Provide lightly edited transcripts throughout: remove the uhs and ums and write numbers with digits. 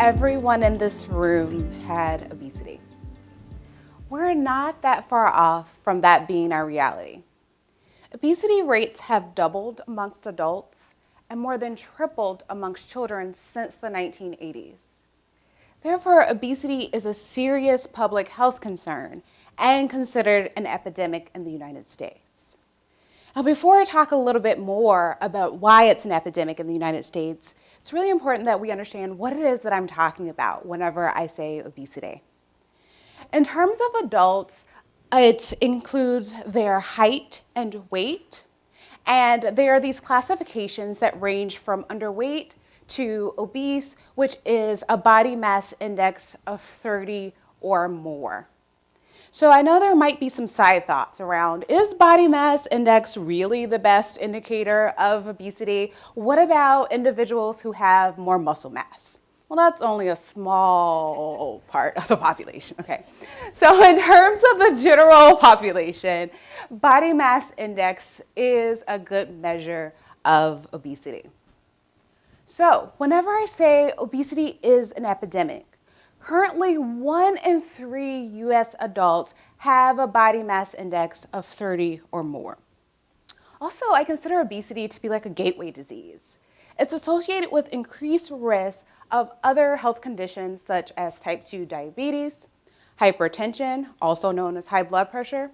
everyone in this room had obesity. We're not that far off from that being our reality. Obesity rates have doubled amongst adults and more than tripled amongst children since the 1980s. Therefore, obesity is a serious public health concern and considered an epidemic in the United States. Now, before I talk a little bit more about why it's an epidemic in the United States, it's really important that we understand what it is that I'm talking about whenever I say obesity. In terms of adults, it includes their height and weight, and there are these classifications that range from underweight to obese, which is a body mass index of 30 or more. So I know there might be some side thoughts around, is body mass index really the best indicator of obesity? What about individuals who have more muscle mass? Well, that's only a small part of the population, okay? So in terms of the general population, body mass index is a good measure of obesity. So whenever I say obesity is an epidemic, currently 1 in 3 US adults have a body mass index of 30 or more. Also, I consider obesity to be like a gateway disease. It's associated with increased risk of other health conditions such as type 2 diabetes, hypertension, also known as high blood pressure,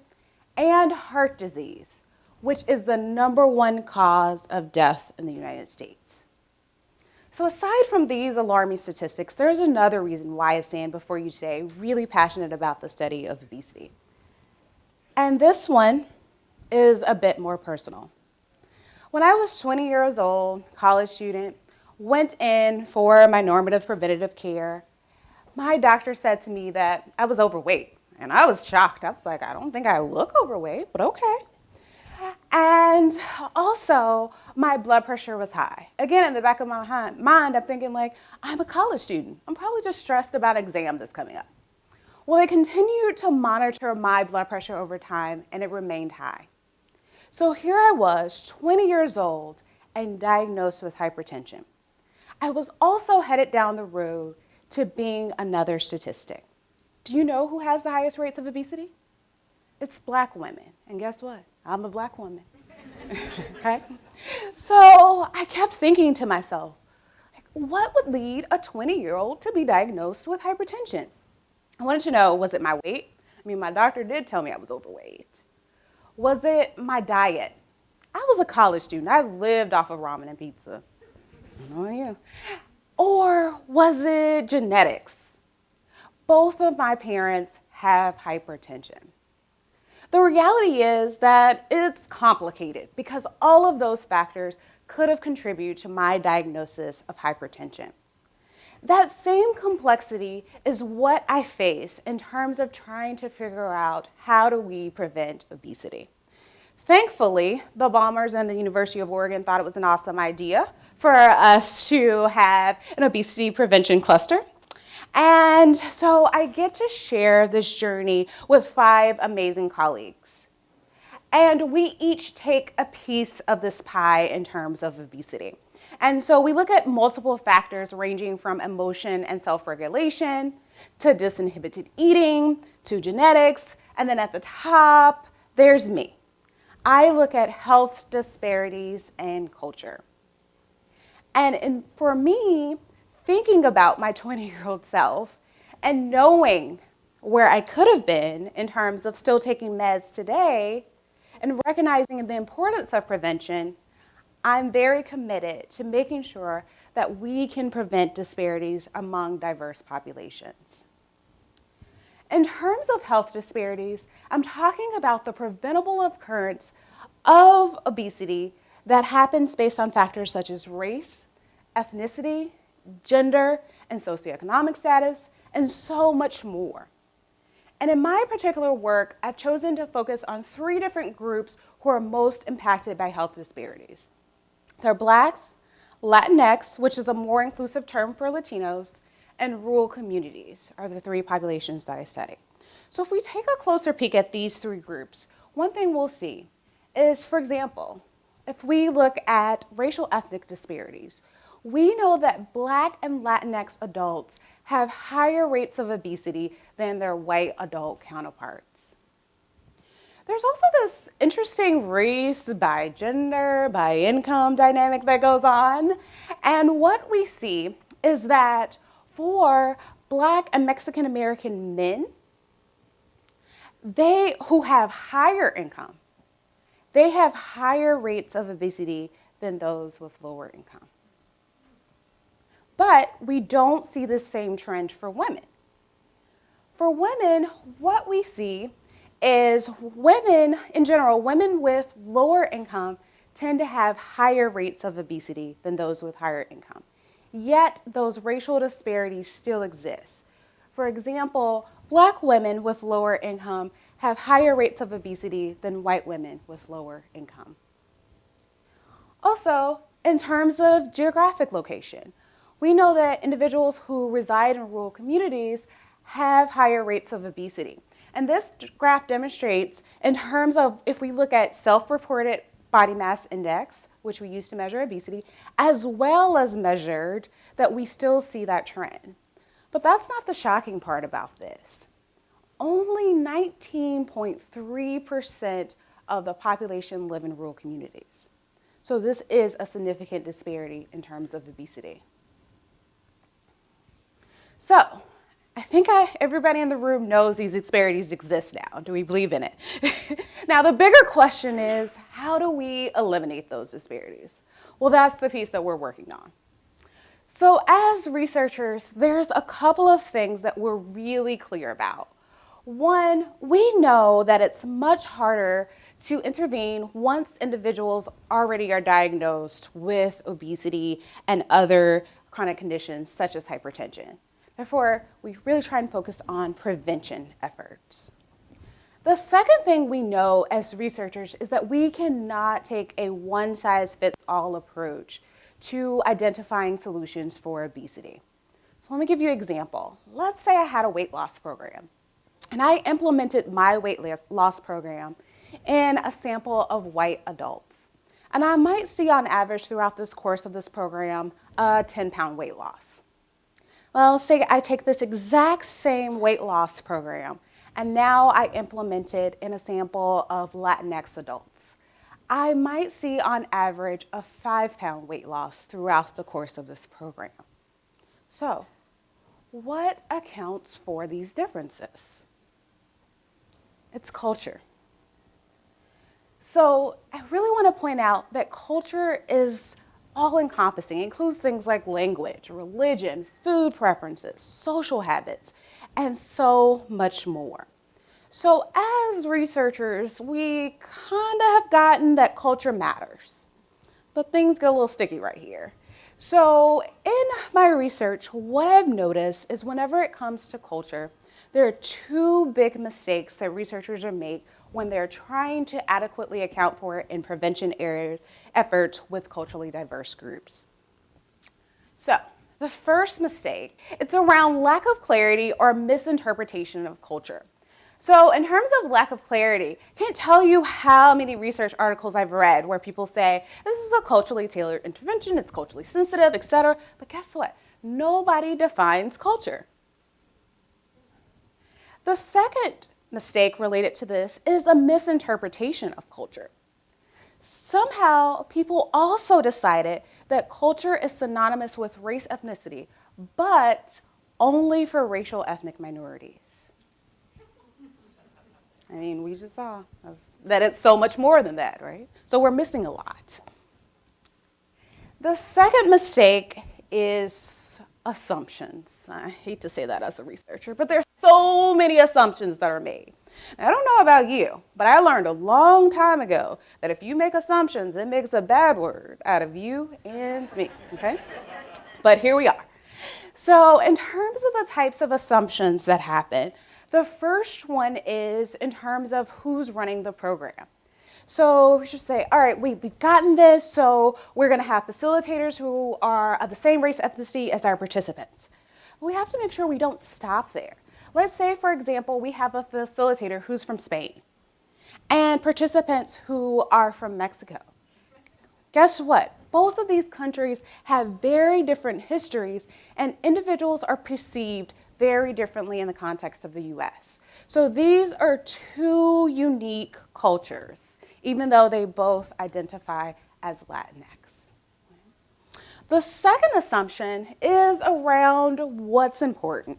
and heart disease, which is the #1 cause of death in the United States. So aside from these alarming statistics, there's another reason why I stand before you today really passionate about the study of obesity. And this one is a bit more personal. When I was 20 years old, college student, went in for my normative preventative care, my doctor said to me that I was overweight. And I was shocked. I was like, I don't think I look overweight, but okay. And also, my blood pressure was high. Again, in the back of my mind, I'm thinking like, I'm a college student. I'm probably just stressed about an exam that's coming up. Well, they continued to monitor my blood pressure over time, and it remained high. So here I was, 20 years old, and diagnosed with hypertension. I was also headed down the road to being another statistic. Do you know who has the highest rates of obesity? It's Black women. And guess what? I'm a Black woman. Okay? So I kept thinking to myself, like, what would lead a 20-year-old to be diagnosed with hypertension? I wanted to know, was it my weight? I mean, my doctor did tell me I was overweight. Was it my diet? I was a college student. I lived off of ramen and pizza. I know you. Or was it genetics? Both of my parents have hypertension. The reality is that it's complicated because all of those factors could have contributed to my diagnosis of hypertension. That same complexity is what I face in terms of trying to figure out how do we prevent obesity. Thankfully, the Bombers and the University of Oregon thought it was an awesome idea for us to have an obesity prevention cluster. And so I get to share this journey with 5 amazing colleagues. And we each take a piece of this pie in terms of obesity. And so we look at multiple factors ranging from emotion and self-regulation to disinhibited eating to genetics. And then at the top, there's me. I look at health disparities and culture. And for me, thinking about my 20-year-old self and knowing where I could have been in terms of still taking meds today and recognizing the importance of prevention, I'm very committed to making sure that we can prevent disparities among diverse populations. In terms of health disparities, I'm talking about the preventable occurrence of obesity that happens based on factors such as race, ethnicity, gender, and socioeconomic status, and so much more. And in my particular work, I've chosen to focus on 3 different groups who are most impacted by health disparities. They're Blacks, Latinx, which is a more inclusive term for Latinos, and rural communities are the 3 populations that I study. So if we take a closer peek at these 3 groups, one thing we'll see is, for example, if we look at racial ethnic disparities, we know that Black and Latinx adults have higher rates of obesity than their white adult counterparts. There's also this interesting race by gender, by income dynamic that goes on. And what we see is that for Black and Mexican American men, who have higher income, they have higher rates of obesity than those with lower income. But we don't see the same trend for women. For women, what we see is women, in general, women with lower income tend to have higher rates of obesity than those with higher income. Yet those racial disparities still exist. For example, Black women with lower income have higher rates of obesity than white women with lower income. Also, in terms of geographic location, we know that individuals who reside in rural communities have higher rates of obesity. And this graph demonstrates, in terms of if we look at self-reported body mass index, which we use to measure obesity, as well as measured, that we still see that trend. But that's not the shocking part about this. Only 19.3% of the population live in rural communities. So this is a significant disparity in terms of obesity. So, I think everybody in the room knows these disparities exist now. Do we believe in it? Now, the bigger question is, how do we eliminate those disparities? Well, that's the piece that we're working on. So as researchers, there's a couple of things that we're really clear about. One, we know that it's much harder to intervene once individuals already are diagnosed with obesity and other chronic conditions such as hypertension. Therefore, we really try and focus on prevention efforts. The second thing we know as researchers is that we cannot take a one-size-fits-all approach to identifying solutions for obesity. So let me give you an example. Let's say I had a weight loss program, and I implemented my weight loss program in a sample of white adults. And I might see on average throughout this course of this program a 10-pound weight loss. Well, say I take this exact same weight loss program, and now I implement it in a sample of Latinx adults. I might see on average a 5-pound weight loss throughout the course of this program. So, what accounts for these differences? It's culture. So, I really want to point out that culture is all-encompassing. It includes things like language, religion, food preferences, social habits, and so much more. So as researchers, we kind of have gotten that culture matters, but things get a little sticky right here. So in my research, what I've noticed is whenever it comes to culture, there are two big mistakes that researchers make when they're trying to adequately account for it in prevention efforts with culturally diverse groups. So, the first mistake, it's around lack of clarity or misinterpretation of culture. So in terms of lack of clarity, I can't tell you how many research articles I've read where people say, this is a culturally tailored intervention, it's culturally sensitive, etc. But guess what? Nobody defines culture. The second mistake related to this is a misinterpretation of culture. Somehow, people also decided that culture is synonymous with race ethnicity, but only for racial ethnic minorities. I mean, we just saw that it's so much more than that, right? So we're missing a lot. The second mistake is assumptions. I hate to say that as a researcher, but there's so many assumptions that are made. Now, I don't know about you, but I learned a long time ago that if you make assumptions, it makes a bad word out of you and me, okay? But here we are. So in terms of the types of assumptions that happen, the first one is in terms of who's running the program. So we should say, all right, we've gotten this, so we're going to have facilitators who are of the same race ethnicity as our participants. But we have to make sure we don't stop there. Let's say, for example, we have a facilitator who's from Spain and participants who are from Mexico. guess what? Both of these countries have very different histories, and individuals are perceived very differently in the context of the US. So these are two unique cultures, even though they both identify as Latinx. The second assumption is around what's important.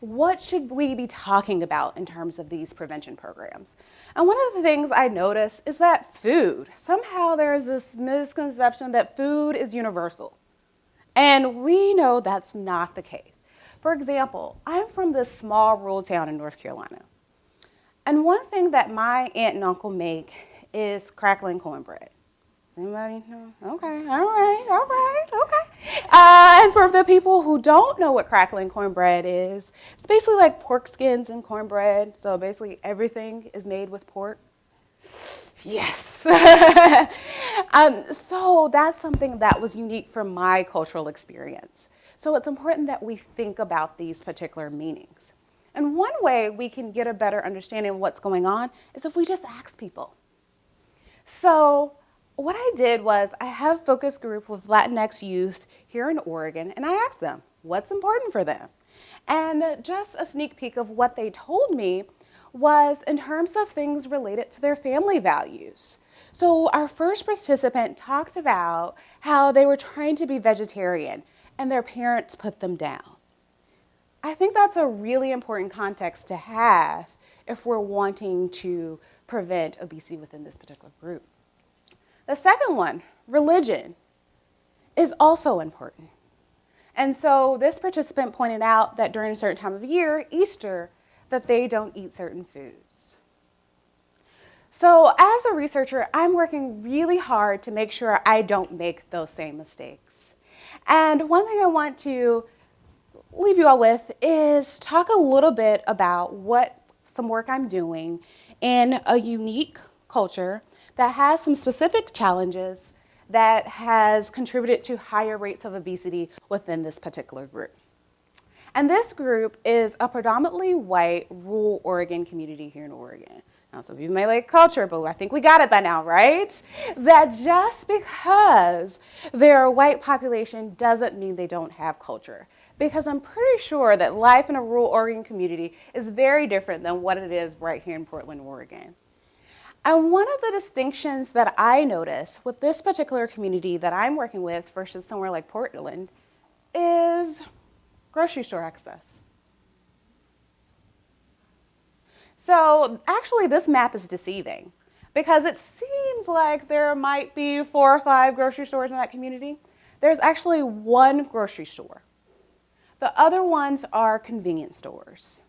What should we be talking about in terms of these prevention programs? And one of the things I notice is that food, somehow there's this misconception that food is universal. And we know that's not the case. For example, I'm from this small rural town in North Carolina. And one thing that my aunt and uncle make is crackling cornbread. Anybody know? Okay, all right, okay. And for the people who don't know what crackling cornbread is, it's basically like pork skins and cornbread. So basically everything is made with pork. Yes. So that's something that was unique from my cultural experience. So it's important that we think about these particular meanings. And one way we can get a better understanding of what's going on is if we just ask people. So what I did was I have a focus group with Latinx youth here in Oregon, and I asked them what's important for them. And just a sneak peek of what they told me was in terms of things related to their family values. So our first participant talked about how they were trying to be vegetarian and their parents put them down. I think that's a really important context to have if we're wanting to prevent obesity within this particular group. The second one, religion, is also important. And so this participant pointed out that during a certain time of year, Easter, that they don't eat certain foods. So as a researcher, I'm working really hard to make sure I don't make those same mistakes. And one thing I want to leave you all with is talk a little bit about some work I'm doing in a unique culture that has some specific challenges that has contributed to higher rates of obesity within this particular group. And this group is a predominantly white rural Oregon community here in Oregon. Now, some of you may like culture, but I think we got it by now, right? That just because they're a white population doesn't mean they don't have culture. Because I'm pretty sure that life in a rural Oregon community is very different than what it is right here in Portland, Oregon. And one of the distinctions that I notice with this particular community that I'm working with versus somewhere like Portland is grocery store access. So actually this map is deceiving because it seems like there might be 4 or 5 grocery stores in that community. There's actually one grocery store. The other ones are convenience stores.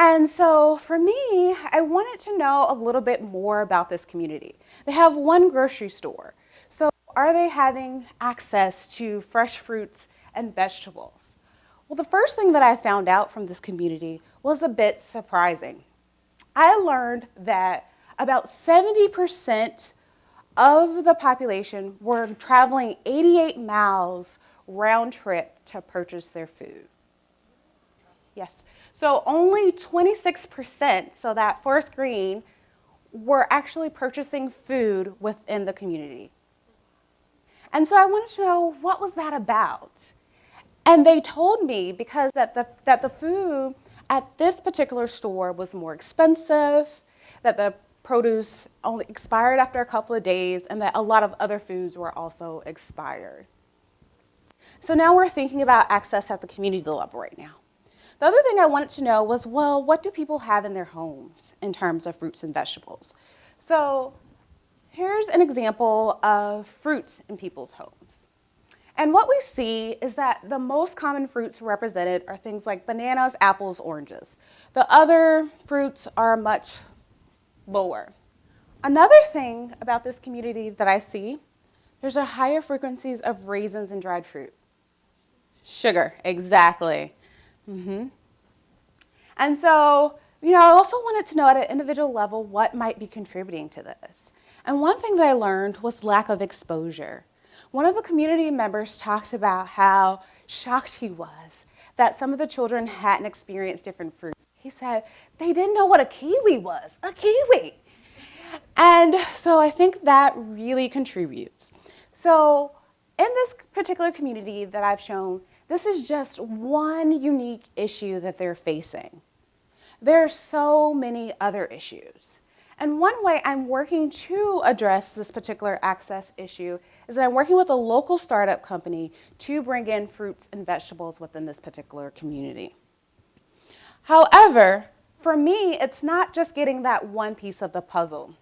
And so for me, I wanted to know a little bit more about this community. They have one grocery store. So are they having access to fresh fruits and vegetables? Well, the first thing that I found out from this community was a bit surprising. I learned that about 70% of the population were traveling 88 miles round trip to purchase their food. Yes. So only 26%, so that first green, were actually purchasing food within the community. And so I wanted to know, what was that about? And they told me because that the food at this particular store was more expensive, that the produce only expired after a couple of days, and that a lot of other foods were also expired. So now we're thinking about access at the community level right now. The other thing I wanted to know was, well, what do people have in their homes in terms of fruits and vegetables? So here's an example of fruits in people's homes. And what we see is that the most common fruits represented are things like bananas, apples, oranges. The other fruits are much lower. Another thing about this community that I see, there's a higher frequencies of raisins and dried fruit. Sugar, exactly. And so, I also wanted to know at an individual level what might be contributing to this. And one thing that I learned was lack of exposure. One of the community members talked about how shocked he was that some of the children hadn't experienced different fruits. He said they didn't know what a kiwi was, a kiwi. And so I think that really contributes. So in this particular community that I've shown, this is just one unique issue that they're facing. There are so many other issues. And one way I'm working to address this particular access issue is that I'm working with a local startup company to bring in fruits and vegetables within this particular community. However, for me, it's not just getting that one piece of the puzzle.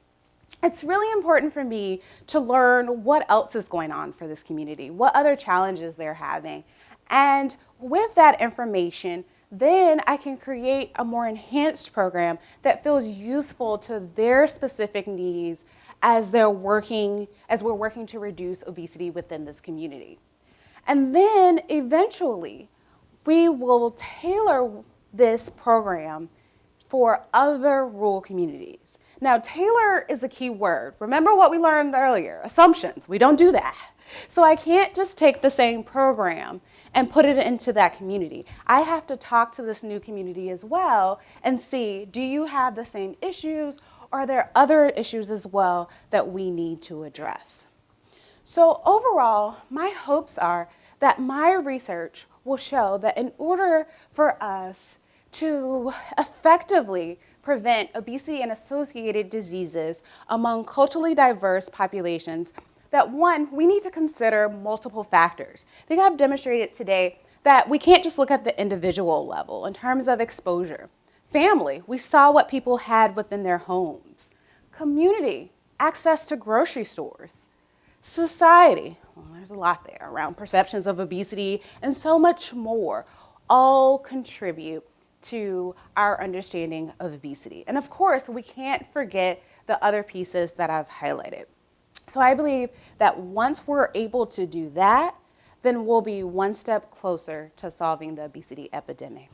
It's really important for me to learn what else is going on for this community, what other challenges they're having. And with that information, then I can create a more enhanced program that feels useful to their specific needs as we're working to reduce obesity within this community. And then eventually, we will tailor this program for other rural communities. Now, tailor is a key word. Remember what we learned earlier, assumptions. We don't do that. So I can't just take the same program and put it into that community. I have to talk to this new community as well and see, do you have the same issues, or are there other issues as well that we need to address? So overall, my hopes are that my research will show that in order for us to effectively prevent obesity and associated diseases among culturally diverse populations, that one, we need to consider multiple factors. I think I've demonstrated today that we can't just look at the individual level in terms of exposure. Family, we saw what people had within their homes. Community, access to grocery stores. Society, well, there's a lot there around perceptions of obesity and so much more, all contribute to our understanding of obesity. And of course, we can't forget the other pieces that I've highlighted. So I believe that once we're able to do that, then we'll be one step closer to solving the obesity epidemic.